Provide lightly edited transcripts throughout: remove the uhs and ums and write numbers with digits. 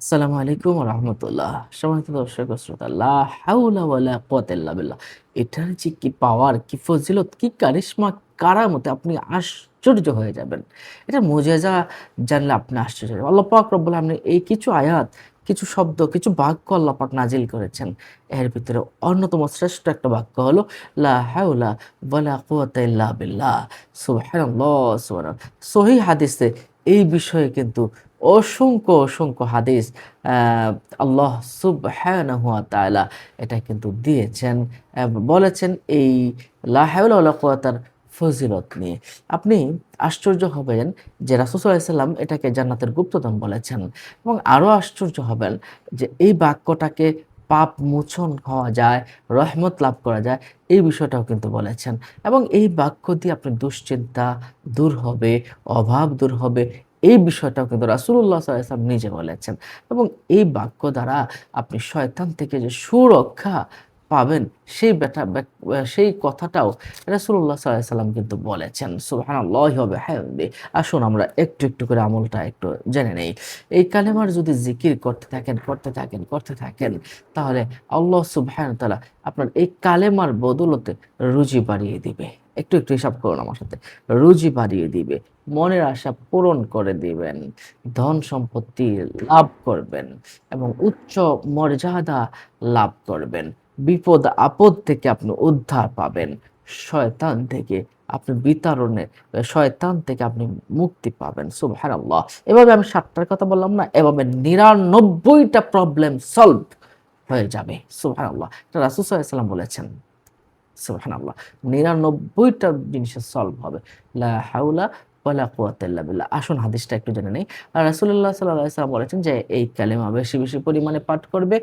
আসসালামু আলাইকুম ওয়া রাহমাতুল্লাহ। সম্মানিত দর্শক ও শ্রোতা, লা হাওলা ওয়ালা কুওয়াতা ইল্লা বিল্লাহ। এটার যে কি পাওয়ার, কি ফজিলত, কি কারিশমা, কারামত, আপনি আশ্চর্য হয়ে যাবেন। এটা মুজিজা জানলে আপনি আশ্চর্য হয়ে যাবেন। আল্লাহ পাক রব্বুল আলামিন এই কিছু আয়াত, কিছু শব্দ, কিছু বাক্য আল্লাহ পাক নাজিল করেছেন। এর ভিতরে অন্যতম শ্রেষ্ঠ একটা বাক্য হলো লা হাওলা ওয়ালা কুওয়াতা ইল্লা বিল্লাহ। সুবহানাল্লাহ, সুবহানাল্লাহ। সহিহ হাদিসে এই বিষয়ে কিন্তু অসংখ্য হাদিস আ আল্লাহ সুবহানাহু ওয়া তাআলা এটা কিন্তু দিয়েছেন। বলেছেন এই লা হাওলা ওয়ালা কুওয়াতার ফজিলত নিয়ে। আপনি আশ্চর্য হবেন যে রাসূল সাল্লাল্লাহু আলাইহি ওয়াসাল্লাম এটাকে জান্নাতের গুপ্তধন বলেছেন এবং আরো আশ্চর্য হবেন যে এই বাক্যটাকে পাপ মোচন হওয়া যায়, রহমত লাভ করা যায়, এই বিষয়টাও কিন্তু বলেছেন এবং এই বাক্য দিয়ে আপনার দুশ্চিন্তা দূর হবে, অভাব দূর হবে, এই বিষয়টাও কিন্তু রাসূলুল্লাহ সাল্লাল্লাহু আলাইহি ওয়াসাল্লাম নিজে বলেছেন এবং এই বাক্য দ্বারা আপনি শয়তান থেকে যে সুরক্ষা পাবেন সেই কথাটাও রাসূলুল্লাহ সাল্লাল্লাহু আলাইহি ওয়াসাল্লাম কিন্তু বলেছেন। সুবহানাল্লাহি ওয়া বিহামদিহি। আসুন আমরা একটু করে আমলটা একটু জেনে নেই। এই কালেমার যদি জিকির করতে থাকেন তাহলে আল্লাহ সুবহানাহু ওয়া তাআলা আপনার এই কালেমার বদৌলতে রুজি বাড়িয়ে দিবে। একটু হিসাব করুন আমার সাথে। রুজি বাড়িয়ে দিবে। মনের আশা পূরণ করে দিবেন, ধন সম্পত্তি লাভ করবেন এবং উচ্চ মর্যাদা লাভ করবেন। বিপদ আপদ থেকে আপনি উদ্ধার পাবেন। শয়তান থেকে আপনি শয়তান থেকে আপনি মুক্তি পাবেন। সুবহানাল্লাহ। এভাবে আমি ৭ টার কথা বললাম না? এভাবে ৯৯ টা প্রবলেম সলভ হয়ে যাবে। সুবহানাল্লাহ। এটা রাসূল সাল্লাল্লাহু আলাইহি ওয়াসাল্লাম বলেছেন। সুবহানাল্লাহ। ৯৯ টা জিনিসের সলভ হবে। লা হাওলা ওয়ালা কুওয়াতা ইল্লা বিল্লাহ। আসুন হাদিসটা একটু জেনে নেই। রাসূলুল্লাহ সাল্লাল্লাহু আলাইহি ওয়াসাল্লাম বলেছেন যে এই কালেমা বেশি পরিমাণে পাঠ করবে,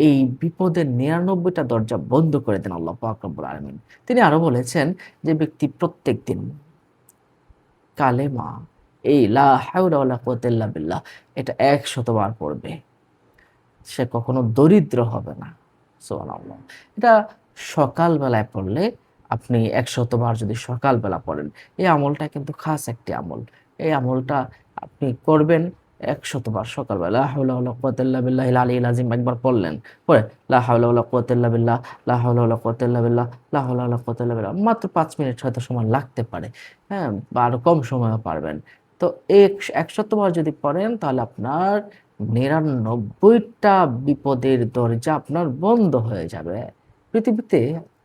এই বিপদের ৯৯ টা দরজা বন্ধ করে দেন আল্লাহ পাক রব্বুল আলামিন। তিনি আরো বলেছেন যে ব্যক্তি প্রত্যেকদিন কালেমা এই লা হাওলা ওয়ালা কুওয়াতা ইল্লা বিল্লাহ এটা ১০০ বার পড়বে, সে কখনো দরিদ্র হবে না। সুবহানাল্লাহ। এটা সকাল বেলায় পড়লে আপনি ১০০ বার যদি সকালবেলা পড়েন, এই আমলটা কিন্তু খাস একটি আমল। এই আমলটা আপনি করবেন ১০০ বার সকালবেলা। লা হাওলা ওয়ালা কুওয়াতা ইল্লা বিল্লাহিল আলিয়্যিল আযীম একবার পড়লেন। পরে লা হাওলা ওয়ালা কুওয়াতা ইল্লা বিল্লাহ, লা হাওলা ওয়ালা কুওয়াতা ইল্লা বিল্লাহ, লা হাওলা ওয়ালা কুওয়াতা ইল্লা বিল্লাহ। মাত্র ৫ মিনিট হয়তো সময় লাগতে পারে। হ্যাঁ? বা আরো কম সময়েও পারবেন। তো ১০০ বার যদি পড়েন তাহলে আপনার ৯৯ টা বিপদের দরজা আপনার বন্ধ হয়ে যাবে। পৃথিবীতে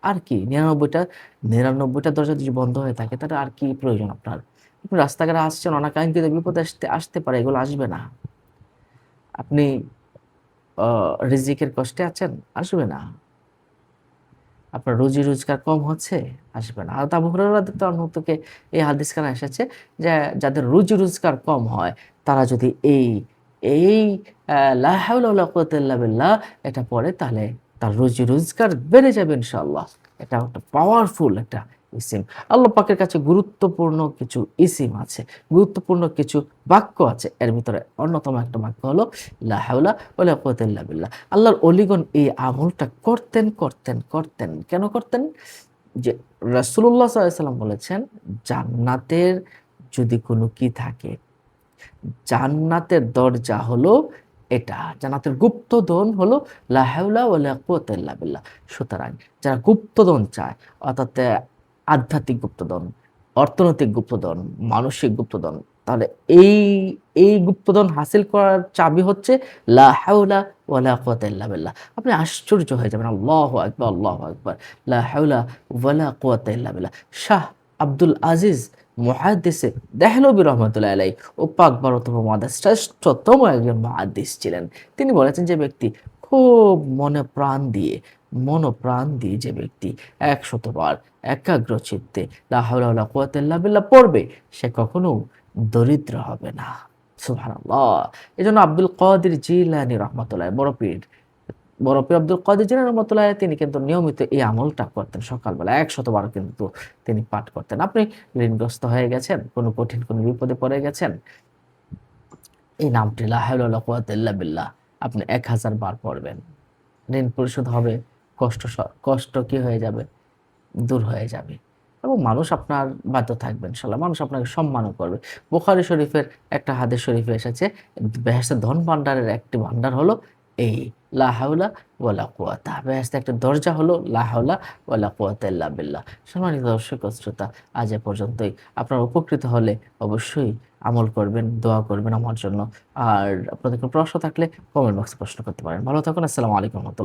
আর কি ৯৯ টা দরজা যদি বন্ধ হয়ে থাকে তাহলে আর কি প্রয়োজন আপনার? আপনি রাস্তাঘাটে আসছেন, অনাকাঙ্ক্ষিত বিপদ আসতে পারে, এগুলো আসবে না। আপনি অ রিজিকের কষ্টে আছেন, আসবে না। আপনার রুজি রোজগার কম হচ্ছে, আসবে না। হযরত আবু হুরায়রা রাদিয়াল্লাহু আনহু থেকে এই হাদিস খানা এসেছে যে যাদের রুজি রোজগার কম হয় তারা যদি এই লা হাওলা ওয়ালা কুওয়াতা ইল্লা বিল্লাহ এটা পড়ে তাহলে তার রুজি রোজগার বেড়ে যাবে ইনশাআল্লাহ। এটা একটা পাওয়ারফুল একটা ইসিম। আল্লাহ পাকের কাছে গুরুত্বপূর্ণ কিছু ইসিম আছে, গুরুত্বপূর্ণ কিছু বাক্য আছে। এর ভিতরে অন্যতম একটা বাক্য হলো লা হাওলা ওয়ালা কুওয়াতা ইল্লা বিল্লাহ। আল্লাহর অলিগণ এই আমলটা করতেন। কেন করতেন? যে রাসূলুল্লাহ সাল্লাল্লাহু আলাইহি ওয়াসাল্লাম বলেছেন, জান্নাতের যদি কোনো কি থাকে, জান্নাতের দরজা হলো এটা। জান্নাতের গুপ্তধন হলো লা হাওলা ওয়ালা কুওয়াতা ইল্লা বিল্লাহ। সুতরাং যারা গুপ্তধন চায় অর্থাৎ আধ্যাত্মিক গুপ্তধন, অর্থনৈতিক গুপ্তধন, মানসিক গুপ্তধন, তাহলে এই, এই গুপ্তধন হাসিল করার চাবি হচ্ছে লা হাওলা ওয়ালা কুওয়াতা ইল্লা বিল্লাহ। আপনি আশ্চর্য হয়ে যাবেন। আল্লাহু আকবার, আল্লাহু আকবার। লা হাওলা ওয়ালা কুওয়াতা ইল্লা বিল্লাহ। শাহ আব্দুল আজিজ মুহাদ্দিসে দেহলভী রহমাতুল্লাহি আলাইহি ও পাক ভারতম মহাদেশ শ্রেষ্ঠতম একজন মুহাদ্দিস ছিলেন। তিনি বলেছেন যে ব্যক্তি খুব মনোপ্রাণ দিয়ে যে ব্যক্তি ১০০ বার একাগ্র চিত্তে লা হাওলা ওয়ালা কুওয়াতা ইল্লা বিল্লাহ পড়বে সে কখনো দরিদ্র হবে না। সুবহানাল্লাহ। এজন্য আব্দুল কাদের জিলানী রহমাতুল্লাহ বড় পীর আব্দুল কাদের জিলানী রহমাতুল্লাহ তিনি কিন্তু নিয়মিত এই আমলটা করতেন সকালবেলা ১০০ বার কিন্তু তিনি পাঠ করতেন। আপনি ঋণগ্রস্ত হয়ে গেছেন, কঠিন কোনো বিপদে পড়ে গেছেন, এই নামটি লা হাওলা ওয়ালা কুওয়াতা ইল্লা বিল্লাহ আপনি ১০০০ বার পড়বেন। ঋণ পরিশোধ হবে, কষ্ট কি হয়ে যাবে? দূর হয়ে যাবে। এবং মানুষ আপনার বাধ্য থাকবে ইনশাআল্লাহ। মানুষ আপনাকে সম্মানও করবে। বুখারী শরীফের একটা হাদিস শরীফে এসেছে, বেহেশতের ধন ভান্ডারের একটি ভান্ডার হলো এই লা হাওলা ওয়ালা কুওয়াতা। বেহেশতের একটা দরজা হলো লা হাওলা ওয়ালা কুওয়াতা ইল্লা বিল্লাহ। সম্মানিত দর্শক ও শ্রোতা, আজ এ পর্যন্তই। আপনারা উপকৃত হলে অবশ্যই আমল করবেন, দোয়া করবেন আমার জন্য। আর আপনাদের কোনো প্রশ্ন থাকলে কমেন্ট বক্সে প্রশ্ন করতে পারেন। ভালো থাকুন। আসসালামু আলাইকুম ওয়া রাহমাতুল্লাহ।